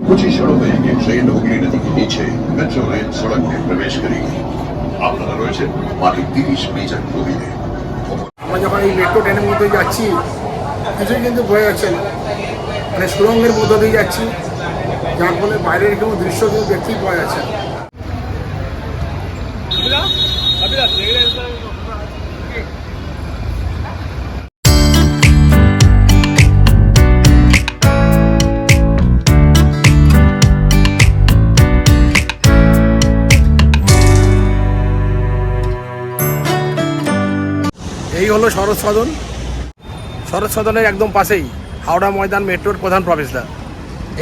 कुछ ही क्षणों में ये ट्रेन हुगली नदी के नीचे मेट्रो रेल सड़क में प्रवेश करेगी। আপনারা রয়েছেন মাত্র 30 মিটার দূরে। আমরা যখন এই মেট্রো ট্রেনের মধ্যে যাচ্ছি কিছুই কিন্তু বোঝা যাচ্ছে না, মানে সুড়ঙ্গের মধ্য দিয়ে যাচ্ছি, যার ফলে বাইরের কোনো দৃশ্য কিন্তু দেখতেই পাওয়া যাচ্ছে না। এই হলো শরৎ সদন। শরৎ সদনের একদম পাশেই হাওড়া ময়দান মেট্রোর প্রধান প্রবেশদ্বার।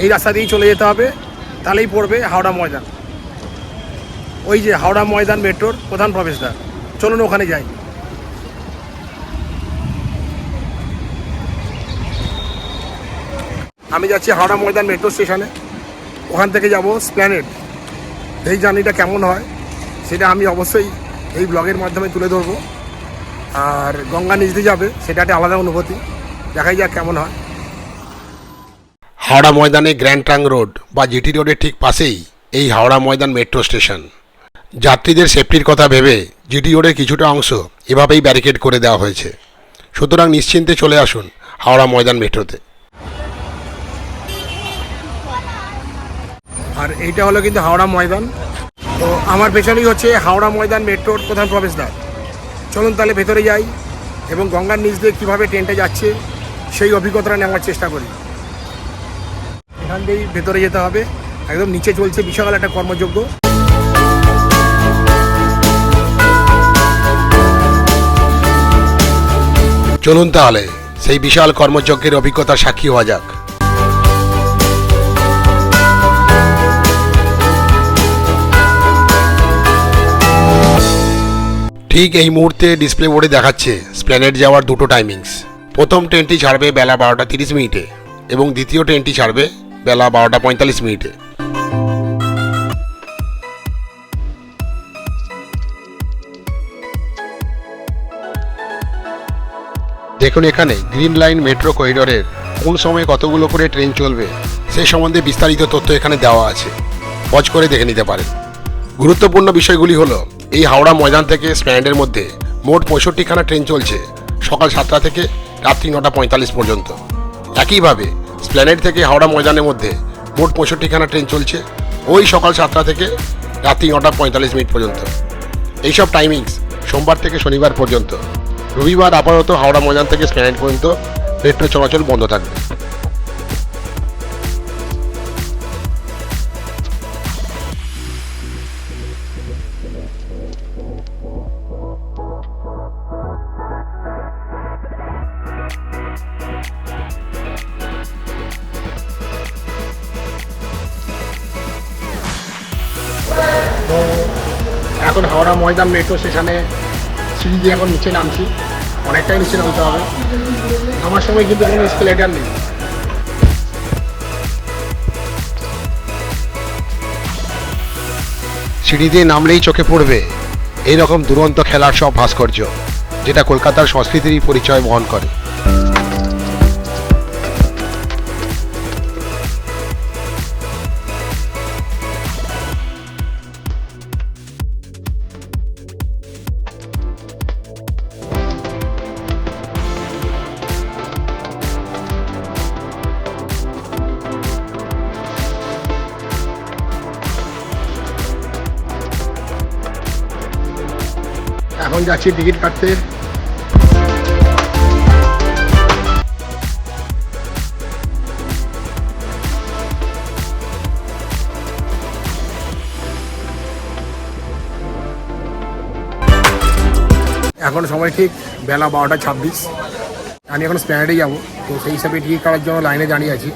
এই রাস্তা দিয়েই চলে যেতে হবে, তাহলেই পড়বে হাওড়া ময়দান। ওই যে হাওড়া ময়দান মেট্রোর প্রধান প্রবেশদ্বার, চলুন ওখানে যাই। আমি যাচ্ছি হাওড়া ময়দান মেট্রো স্টেশনে, ওখান থেকে যাব স্প্ল্যানেড। এই জার্নিটা কেমন হয় সেটা আমি অবশ্যই এই ব্লগের মাধ্যমে তুলে ধরবো। আর গঙ্গা নিচ দিয়ে যাবে, সেটা একটা আলাদা অনুভূতি, দেখাই যাক কেমন হয়। হাওড়া ময়দানে গ্র্যান্ড ট্রাঙ্ক রোড বা জিটি রোডের ঠিক পাশেই এই হাওড়া ময়দান মেট্রো স্টেশন। যাত্রীদের সেফটির কথা ভেবে জিটি রোডের কিছুটা অংশ এভাবেই ব্যারিকেড করে দেওয়া হয়েছে। সুতরাং নিশ্চিন্তে চলে আসুন হাওড়া ময়দান মেট্রোতে। আর এইটা হলো কিন্তু হাওড়া ময়দান। তো আমার পেছনেই হচ্ছে হাওড়া ময়দান মেট্রোর প্রধান প্রবেশদ্বার। চলুন তাহলে ভেতরে যাই এবং গঙ্গার নিচ দিয়ে কীভাবে ট্রেনটা যাচ্ছে সেই অভিজ্ঞতাটা নেওয়ার চেষ্টা করি। এখান দিয়েই ভেতরে যেতে হবে, একদম নিচে চলছে বিশাল একটা কর্মযজ্ঞ। চলুন তাহলে সেই বিশাল কর্মযজ্ঞের অভিজ্ঞতার সাক্ষী হওয়া যাক। ঠিক এই মুহূর্তে ডিসপ্লে বোর্ডে দেখাচ্ছে স্প্ল্যানেড যাওয়ার দুটো টাইমিংস। প্রথম ট্রেনটি ছাড়বে বেলা 12টা 30 মিনিটে এবং দ্বিতীয় ট্রেনটি ছাড়বে বেলা 12টা 45 মিনিটে। দেখুন এখানে গ্রিন লাইন মেট্রো করিডোরের কোন সময়ে কতগুলো করে ট্রেন চলবে সে সম্বন্ধে বিস্তারিত তথ্য এখানে দেওয়া আছে, পজ করে দেখে নিতে পারেন। গুরুত্বপূর্ণ বিষয়গুলি হলো এই হাওড়া ময়দান থেকে স্প্ল্যানেডের মধ্যে মোট 65খানা ট্রেন চলছে সকাল 7টা থেকে রাত্রি 9টা 45 পর্যন্ত। একইভাবে স্প্ল্যানেড থেকে হাওড়া ময়দানের মধ্যে মোট 65খানা ট্রেন চলছে ওই সকাল 7টা থেকে রাত্রি 9টা 45 মিনিট পর্যন্ত। এইসব টাইমিংস সোমবার থেকে শনিবার পর্যন্ত। রবিবার আপাতত হাওড়া ময়দান থেকে স্প্ল্যানেড পর্যন্ত মেট্রো চলাচল বন্ধ থাকবে। তো এখন হাওড়া ময়দান মেট্রো স্টেশনে সিঁড়ি দিয়ে এখন নিচে নামছি, অনেকটাই নিচে নামতে হবে। আমার সময় কিন্তু কোনো এসকেলেটর নেই। সিঁড়ি দিয়ে নামলেই চোখে পড়বে এইরকম দুরন্ত খেলার সব ভাস্কর্য, যেটা কলকাতার সংস্কৃতিরই পরিচয় বহন করে। এখন যাচ্ছি টিকিট কাটতে। এখন সময় ঠিক বেলা 12টা 26। আমি এখন স্প্ল্যানেডে যাবো, তো সেই হিসাবে টিকিট কাটার জন্য লাইনে দাঁড়িয়ে আছি।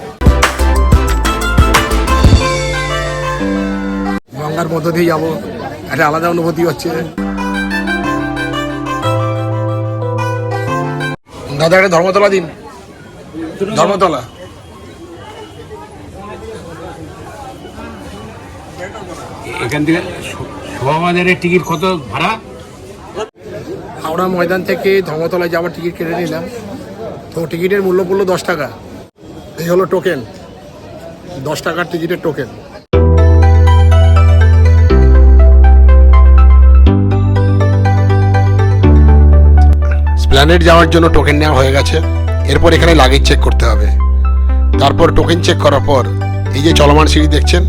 গঙ্গার মধ্য দিয়ে যাবো, একটা আলাদা অনুভূতি হচ্ছে। দাদা একটা ধর্মতলা দিন, ধর্মতলা। এখান থেকে শোভাবাজারের টিকিট কত ভাড়া? হাওড়া ময়দান থেকে ধর্মতলায় যাওয়ার টিকিট কেটে নিলাম। তো টিকিটের মূল্য পড়লো 10 টাকা। এই হলো টোকেন, 10 টাকার টিকিটের টোকেন। স্প্ল্যানেড যাওয়ার জন্য টোকেন নেওয়া হয়ে গেছে। এরপর এখানে লাগেজ চেক করতে হবে। তারপর টোকেন চেক করার পর এই যে চলমান সিঁড়ি দেখছেন,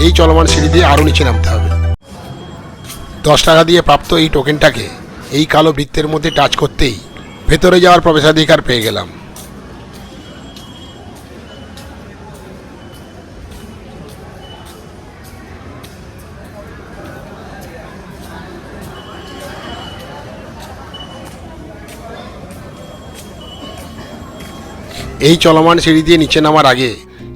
এই চলমান সিঁড়ি দিয়ে আরও নিচে নামতে হবে। 10 টাকা দিয়ে প্রাপ্ত এই টোকেনটাকে এই কালো বৃত্তের মধ্যে টাচ করতেই ভেতরে যাওয়ার প্রবেশাধিকার পেয়ে গেলাম। এই চলমান সিঁড়ি দিয়ে নিচে নামার আগে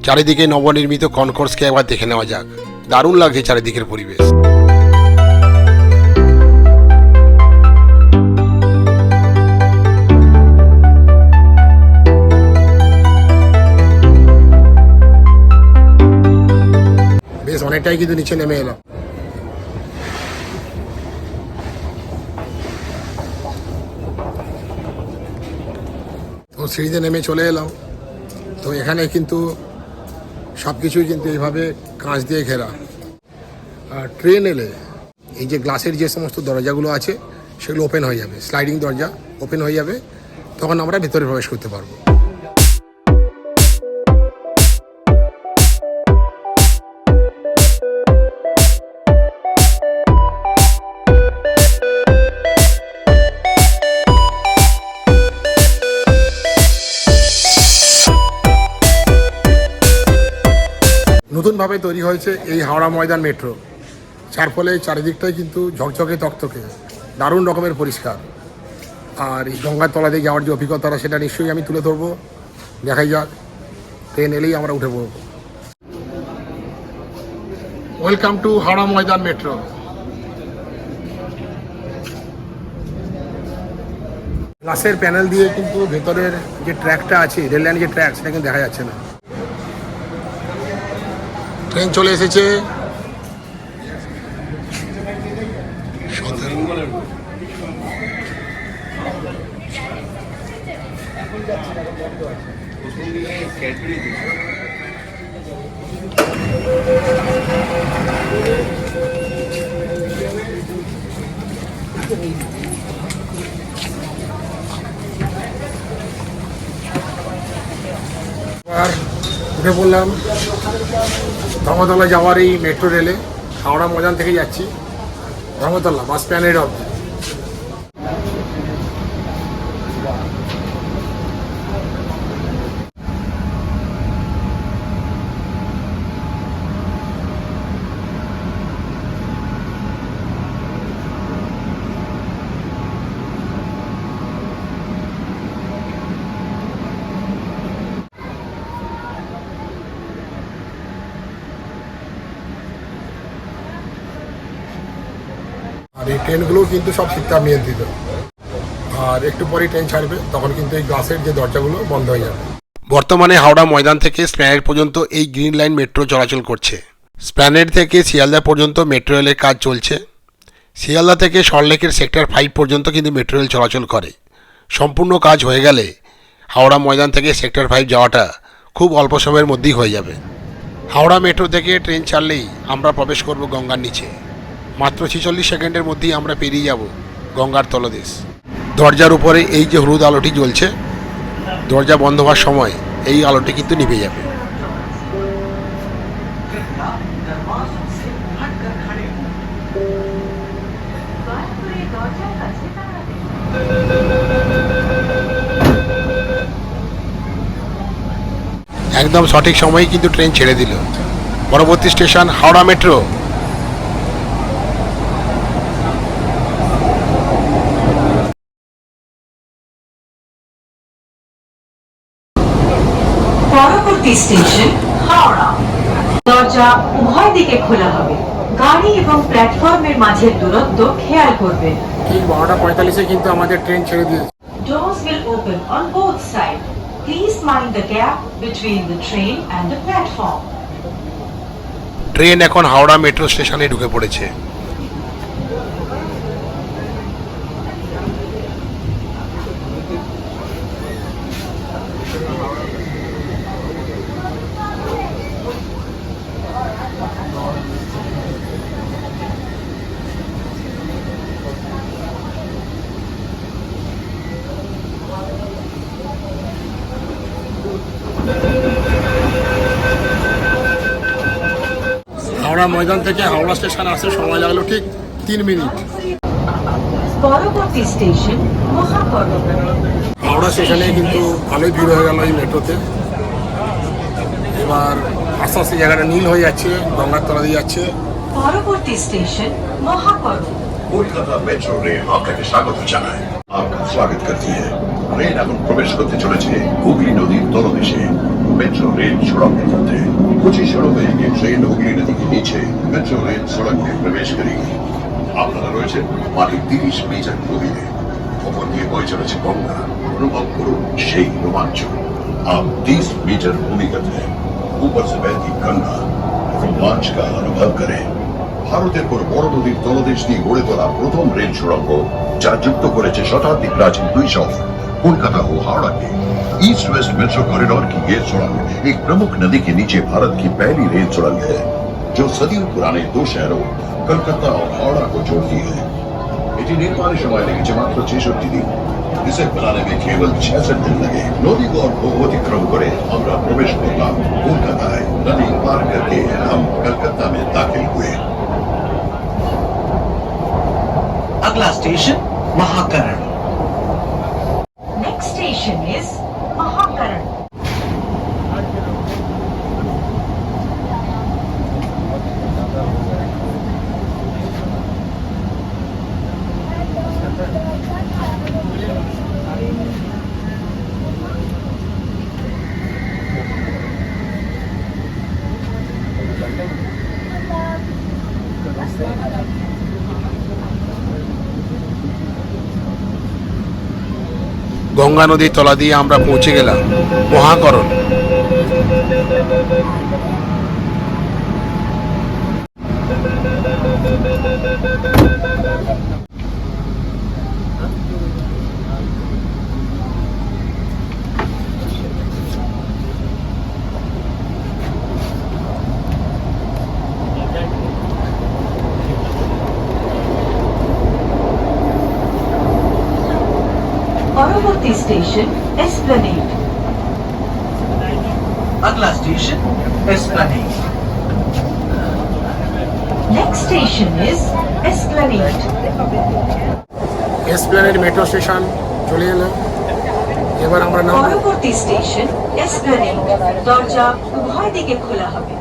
চারিদিকে নবনির্মিত কনকোর্সকে একবার দেখে নেওয়া যাক। দারুণ লাগছে চারিদিকের পরিবেশ। বেশ অনেকটাই কিন্তু নিচে নেমে এলাম। তো সিঁড়িতে নেমে চলে এলাম। তো এখানে কিন্তু সব কিছুই কিন্তু এইভাবে কাঁচ দিয়ে ঘেরা। আর ট্রেন এলে এই যে গ্লাসের যে সমস্ত দরজাগুলো আছে সেগুলো ওপেন হয়ে যাবে, স্লাইডিং দরজা ওপেন হয়ে যাবে, তখন আমরা ভেতরে প্রবেশ করতে পারবো। নতুনভাবে তৈরি হয়েছে এই হাওড়া ময়দান মেট্রো, যার ফলে চারিদিকটাই কিন্তু ঝকঝকে তকতকে, দারুণ রকমের পরিষ্কার। আর এই গঙ্গার তলা দিয়ে যাওয়ার যে অভিজ্ঞতাটা সেটা নিশ্চয়ই আমি তুলে ধরবো। দেখাই যাক, ট্রেন এলেই আমরা উঠে পড়ব। Welcome to Howrah Maidan metro. গ্লাসের প্যানেল দিয়ে কিন্তু ভেতরের যে ট্র্যাকটা আছে, রেল লাইনের যে ট্র্যাক, সেটা কিন্তু দেখা যাচ্ছে না। ট্রেন চলে এসেছে। আর উঠে পড়লাম ধর্মতলা যাওয়ার এই মেট্রো রেলে। হাওড়া ময়দান থেকে যাচ্ছি ধর্মতলা বাস স্ট্যান্ডের অবধি। আর এই ট্রেনগুলোও কিন্তু সব শীততাপ নিয়ন্ত্রিত। আর একটু পরেই ট্রেন ছাড়বে, তখন কিন্তু এই গ্লাসের যে দরজাগুলো বন্ধ হয়ে যাবে। বর্তমানে হাওড়া ময়দান থেকে স্প্ল্যানেড পর্যন্ত এই গ্রিন লাইন মেট্রো চলাচল করছে। স্প্ল্যানেড থেকে শিয়ালদা পর্যন্ত মেট্রো রেলের কাজ চলছে। শিয়ালদা থেকে সল্টলেকের সেক্টর 5 পর্যন্ত কিন্তু মেট্রো রেল চলাচল করে। সম্পূর্ণ কাজ হয়ে গেলে হাওড়া ময়দান থেকে সেক্টর 5 যাওয়াটা খুব অল্প সময়ের মধ্যেই হয়ে যাবে। হাওড়া মেট্রো থেকে ট্রেন ছাড়লেই আমরা প্রবেশ করব গঙ্গার নিচে। মাত্র 46 সেকেন্ডের মধ্যেই আমরা পেরিয়ে যাব গঙ্গার তলদেশ। দরজার উপরে এই যে হলুদ আলোটি জ্বলছে, দরজা বন্ধ হওয়ার সময় এই আলোটি কিন্তু নিভে যাবে। একদম সঠিক সময়েই কিন্তু ট্রেন ছেড়ে দিল। পরবর্তী স্টেশন হাওড়া মেট্রো। পরবর্তী স্টেশন হাওড়া। দরজা উভয় দিকে খোলা হবে। গাড়ি এবং প্ল্যাটফর্মের মাঝের দূরত্ব খেয়াল করবেন। ঠিক 12:45-এ কিন্তু আমাদের ট্রেন ছেড়ে দিয়েছে। Doors will open on both sides. Please mind the gap between the train and the platform. Train এখন হাওড়া মেট্রো স্টেশনে ঢুকে পড়েছে। হাওড়া ময়দান থেকে হাওড়া স্টেশন আসতে সময় লাগলো ঠিক 3 মিনিট। পরবর্তী স্টেশন মহাকরণ। হাওড়া স্টেশনে কিন্তু ভালোই ভিড় হয়ে গেল এই মেট্রোতে। এবার আস্তে আস্তে জায়গাটা নীল হয়ে যাচ্ছে, গঙ্গার তলা দিয়ে যাচ্ছে। পরবর্তী স্টেশন মহাকরণ। কলকাতা মেট্রো রেল আপনাকে স্বাগত জানায়। আপনার স্বাগত করতে ট্রেন এখন প্রবেশ করতে চলেছে হুগলি নদীর তলদেশে মেট্রো রেল सुरंग मध्य कुछ ही क्षणों में ये ट्रेन हुगली नदी के नीचे मेट्रो रेल सुरंग में प्रवेश करेगी। আপনারা রয়েছেন মাটির 30 মিটার গভীরে, ওপর দিয়ে বয়ে চলেছে গঙ্গা। অনুভব করুন সেই রোমাঞ্চ। आप 30 मीटर भूमिगत हैं, ऊपर से बहती गंगा। रोमांच का अनुभव करें। ভারতের পর বড় নদীর তলদেশ দিয়ে গড়ে তোলা প্রথম রেল সুড়ঙ্গ, যা যুক্ত করেছে শতাব্দী প্রাচীন দুই শহর कोलकाता हो हावड़ा के। ईस्ट वेस्ट मेट्रो कॉरिडोर की ये सुड़ंग एक प्रमुख नदी के नीचे भारत की पहली रेल सुड़ंग है, जो सदियों पुराने दो शहरों कलकत्ता और हावड़ा को जोड़ती है। এটি নির্মাণের সময় লেগেছে মাত্র 66 দিন। इसे बनाने में केवल 66 दिन लगे। नदी को अतिक्रम করে আমরা প্রবেশ করলাম কলকাতায়। नदी पार करके हम कलकत्ता में दाखिल हुए। अगला station Mahakaran. Next station is Mahakaran. Ganga নদীর তলা দিয়ে আমরা পৌঁছে গেলাম মহাকরণ। পরবর্তী স্টেশন এসপ্ল্যানেড। अगला station Esplanade. Next station is Esplanade. Esplanade metro station চলে এলো। এবার আমরা নামবো। পরবর্তী স্টেশন এসপ্ল্যানেড। দরজা উভয় দিকে খোলা হবে।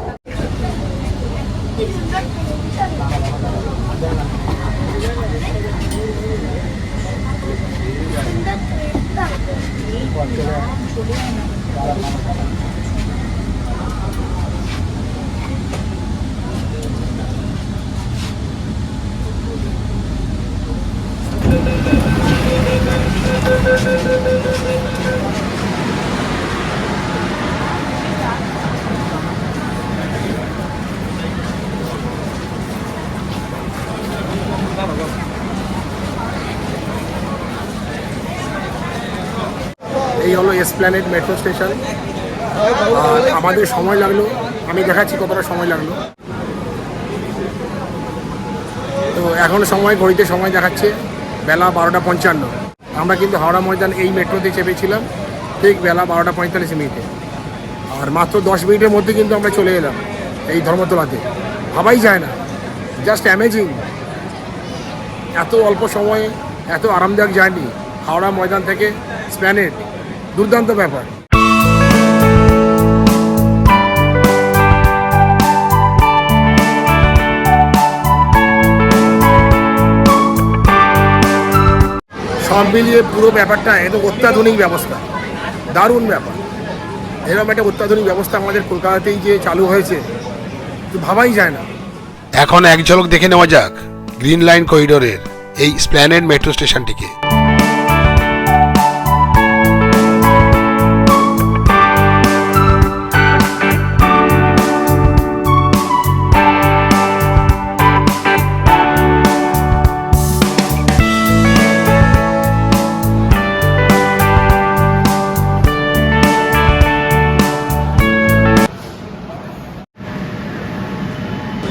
এই হলো এসপ্ল্যানেড মেট্রো স্টেশন। আর আমাদের সময় লাগলো, আমি দেখাচ্ছি কতটা সময় লাগলো। তো এখন সময় ঘড়িতে সময় দেখাচ্ছে বেলা 12:55। আমরা কিন্তু হাওড়া ময়দান এই মেট্রোতে চেপেছিলাম ঠিক বেলা 12:45। আর মাত্র 10 মিনিটের মধ্যে কিন্তু আমরা চলে এলাম এই ধর্মতলাতে। ভাবাই যায় না, জাস্ট অ্যামেজিং। এত অল্প সময়ে এত আরামদায়ক জার্নি হাওড়া ময়দান থেকে এসপ্ল্যানেড, দুর্দান্ত ব্যাপার। সব মিলিয়ে পুরো ব্যাপারটা একদম অত্যাধুনিক ব্যবস্থা, দারুণ ব্যাপার। এরকম একটা অত্যাধুনিক ব্যবস্থা আমাদের কলকাতাতেই যে চালু হয়েছে তো ভাবাই যায় না। এখন এক ঝলক দেখে নেওয়া যাক গ্রিন লাইন করিডোরের এই এসপ্ল্যানেড মেট্রো স্টেশনটিকে।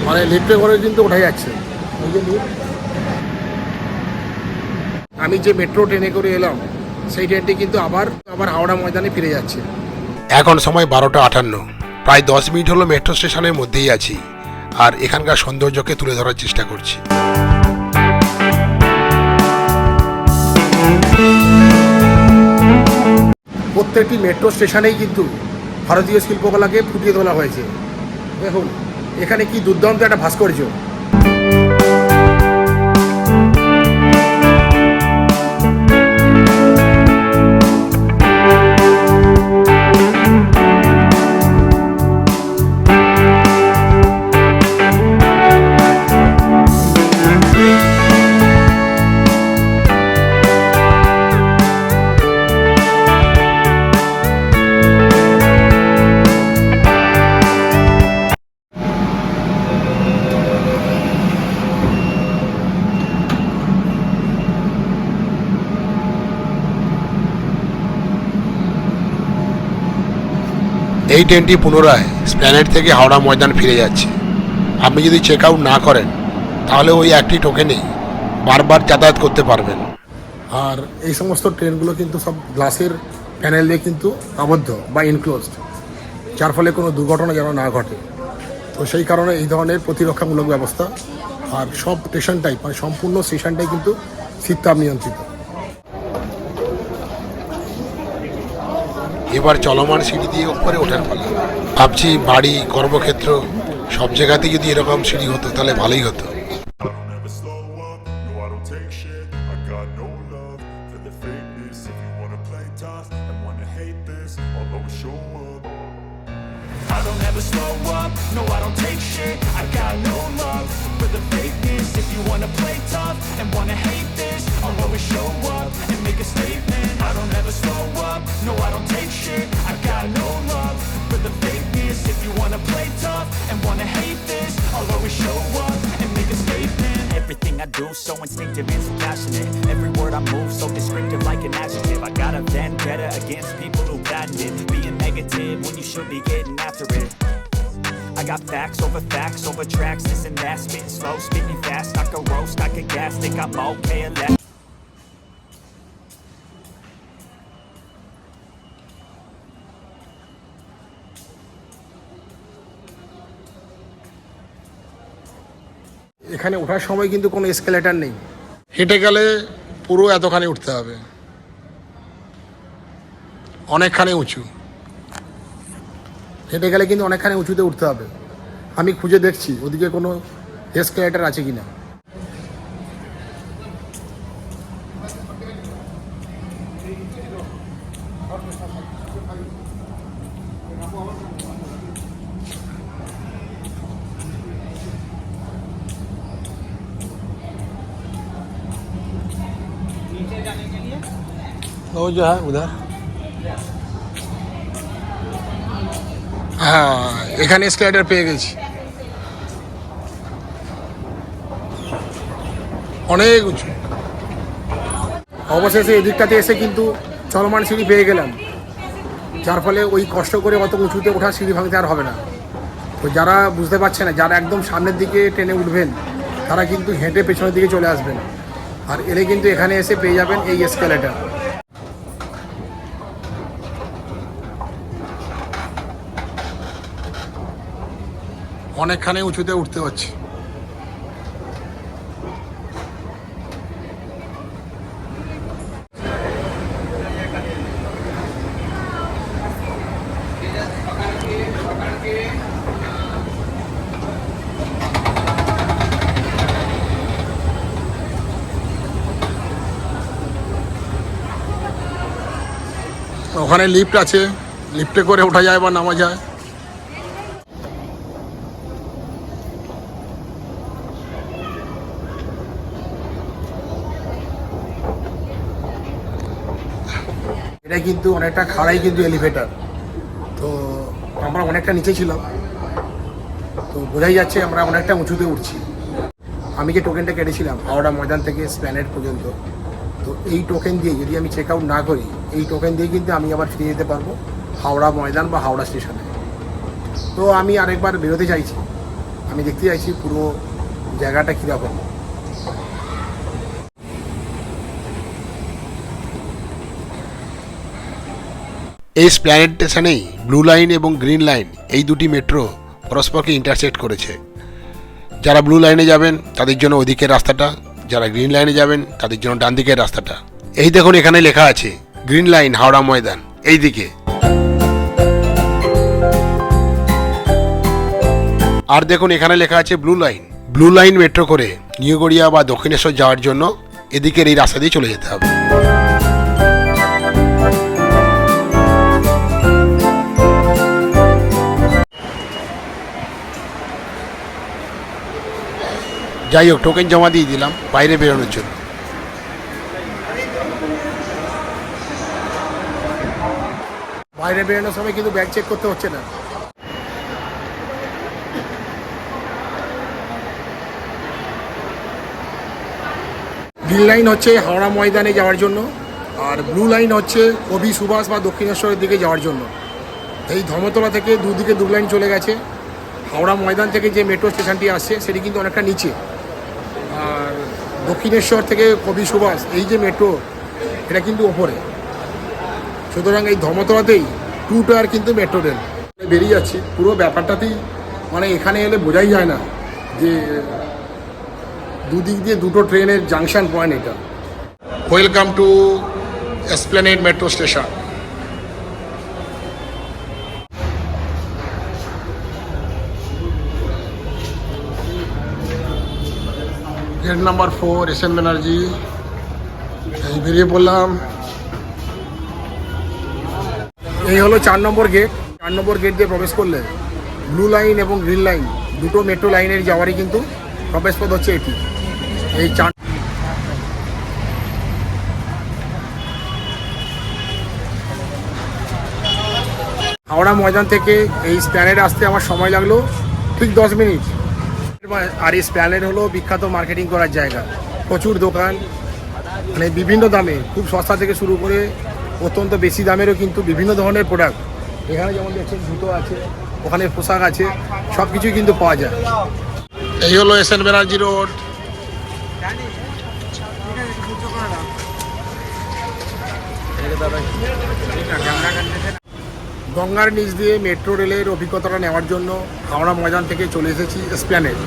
মানে লিফটে করে কিন্তু ওঠা যাচ্ছে। ওই যে লিফট। আমি যে মেট্রো ট্রেনে করে এলাম সেই ট্রেনটি কিন্তু আবার হাওড়া ময়দানে ফিরে যাচ্ছে। এখন সময় 12:58। প্রায় 10 মিনিট হলো মেট্রো স্টেশনের মধ্যেই আছি। আর এখানকার সৌন্দর্যকে তুলে ধরার চেষ্টা করছি। প্রত্যেকটি মেট্রো স্টেশনেই কিন্তু ভারতীয় শিল্পকলাকে ফুটিয়ে তোলা হয়েছে। দেখুন এখানে কি দুর্দান্ত একটা ভাস্কর্য। এই ট্রেনটি পুনরায় স্প্ল্যানেড থেকে হাওড়া ময়দান ফিরে যাচ্ছে। আপনি যদি চেক আউট না করেন তাহলে ওই একটি টোকেনেই বারবার যাতায়াত করতে পারবেন। আর এই সমস্ত ট্রেনগুলো কিন্তু সব গ্লাসের প্যানেল দিয়ে কিন্তু আবদ্ধ বা ইনক্লোজড, যার ফলে কোনো দুর্ঘটনা যেন না ঘটে। তো সেই কারণে এই ধরনের প্রতিরক্ষামূলক ব্যবস্থা। আর সব স্টেশনটাই মানে সম্পূর্ণ স্টেশনটাই কিন্তু শীততাপ নিয়ন্ত্রিত। এবার চলমান সিঁড়ি দিয়ে উপরে ওঠার পালা। ভাবছি বাড়ি, কর্মক্ষেত্র সব জায়গাতেই যদি এরকম সিঁড়ি হতো তাহলে ভালোই হতো। I don't ever slow up, no I don't take shit. I got no love for the fakeness. If you wanna play tough and wanna hate this, I'll always show up. I don't ever slow up, no I don't take shit. I got no love for the fakeness. If you wanna play tough and wanna hate this, I'll always show up and make a statement. I don't ever slow up, no I don't take shit. I got no love for the fakeness. If you wanna play tough and wanna hate this, I'll always show up and make a statement. Everything I do so instinctive and so passionate. Every word I move so descriptive like an adjective. I got a vendetta against people who patented being negative when you should be getting after it. I got facts over tracks, this and that. Spitting slow, spitting fast, I could roast, I could gas. Think I'm okay or less. এখানে ওঠার সময় কিন্তু কোনো escalator নেই, হেঁটে গেলে পুরো এতখানি উঠতে হবে, অনেকখানি উঁচু। হেঁটে গেলে কিন্তু অনেকখানি উঁচুতে উঠতে হবে। আমি খুঁজে দেখছি ওদিকে কোনো এসকেলেটার আছে কিনা। वो जो है उधर, হ্যাঁ এখানে স্লাইডার পেয়ে গেছি, অনেক উঁচু। অবশেষে এদিকটাতে এসে কিন্তু চলমান সিঁড়ি পেয়ে গেলাম, যার ফলে ওই কষ্ট করে অত উঁচুতে ওঠা সিঁড়ি ভাঙতে আর হবে না। তো যারা বুঝতে পারছে না, যারা একদম সামনের দিকে ট্রেনে উঠবেন তারা কিন্তু হেঁটে পেছনের দিকে চলে আসবেন, আর এলে কিন্তু এখানে এসে পেয়ে যাবেন এই এসকেলেটার। অনেকখানি উঁচুতে উঠতে হচ্ছে। ওখানে লিফট আছে, লিফটে করে ওঠা যায় বা নামা যায়। এটা কিন্তু অনেকটা খাড়াই কিন্তু এলিভেটার। তো আমরা অনেকটা নিচে ছিলাম, তো বোঝাই যাচ্ছে আমরা অনেকটা উঁচুতে উঠছি। আমি যে টোকেনটা কেটেছিলাম হাওড়া ময়দান থেকে স্প্ল্যানেড পর্যন্ত, তো এই টোকেন দিয়ে যদি আমি চেক আউট না করি, এই টোকেন দিয়ে কিন্তু আমি আবার ফিরে যেতে পারবো হাওড়া ময়দান বা হাওড়া স্টেশনে। তো আমি আরেকবার বেরোতে চাইছি, আমি দেখতে চাইছি পুরো জায়গাটা কীরকম। এই স্প্ল্যানেড স্টেশনেই ব্লু লাইন এবং গ্রিন লাইন এই দুটি মেট্রো পরস্পরকে ইন্টারসেক্ট করেছে। যারা ব্লু লাইনে যাবেন তাদের জন্য ওদিকের রাস্তাটা, যারা গ্রিন লাইনে যাবেন তাদের জন্য ডান দিকের রাস্তাটা। এই দেখুন এখানে লেখা আছে গ্রিন লাইন হাওড়া ময়দান, এই দিকে। আর দেখুন এখানে লেখা আছে blue line. Blue line metro করে নিউ গড়িয়া বা দক্ষিণেশ্বর যাওয়ার জন্য এদিকের এই রাস্তা দিয়ে চলে যেতে হবে। যাই হোক, টোকেন জমা দিয়ে দিলাম বাইরে বেরোনোর জন্য। বাইরে বেরোনোর সময় কিন্তু ব্যাগ চেক করতে হচ্ছে না। গ্রিন লাইন হচ্ছে হাওড়া ময়দানে যাওয়ার জন্য, আর ব্লু লাইন হচ্ছে কবি সুভাষ বা দক্ষিণেশ্বরের দিকে যাওয়ার জন্য। এই ধর্মতলা থেকে দুদিকে দু লাইন চলে গেছে। হাওড়া ময়দান থেকে যে মেট্রো স্টেশনটি আসছে সেটি কিন্তু অনেকটা নিচে, আর দক্ষিণেশ্বর থেকে কবি সুভাষ এই যে মেট্রো এটা কিন্তু ওপরে। সুতরাং এই ধর্মতলাতেই 2 টায়ার কিন্তু মেট্রো রেল বেরিয়ে যাচ্ছে। পুরো ব্যাপারটাতেই মানে এখানে এলে বোঝাই যায় না যে দুদিক দিয়ে দুটো ট্রেনের জাংশন পয়েন্ট এটা। Welcome to Esplanade metro station. Gate number 4 S N Banerjee. এই বেরিয়ে পড়লাম। এই হলো 4 নম্বর গেট। 4 নম্বর গেট দিয়ে প্রবেশ করলে ব্লু লাইন এবং গ্রিন লাইন দুটো মেট্রো লাইনের যাওয়ারই কিন্তু প্রবেশপথ হচ্ছে এটি। এই 4 হাওড়া ময়দান থেকে এই স্প্ল্যানেড আসতে আমার সময় লাগলো ঠিক 10 মিনিট। আর এই স্প্ল্যানেড হলো বিখ্যাত মার্কেটিং করার জায়গা। প্রচুর দোকান, মানে বিভিন্ন দামে, খুব সস্তা থেকে শুরু করে অত্যন্ত বেশি দামেরও কিন্তু বিভিন্ন ধরনের প্রোডাক্ট। এখানে যেমন দেখছেন জুতো আছে, ওখানে পোশাক আছে, সব কিছুই কিন্তু পাওয়া যায়। এই হলো এসএন ব্যানার্জি রোড। গঙ্গার নিচ দিয়ে মেট্রো রেলের অভিজ্ঞতাটা নেওয়ার জন্য হাওড়া ময়দান থেকে চলে এসেছি এসপ্ল্যানেড।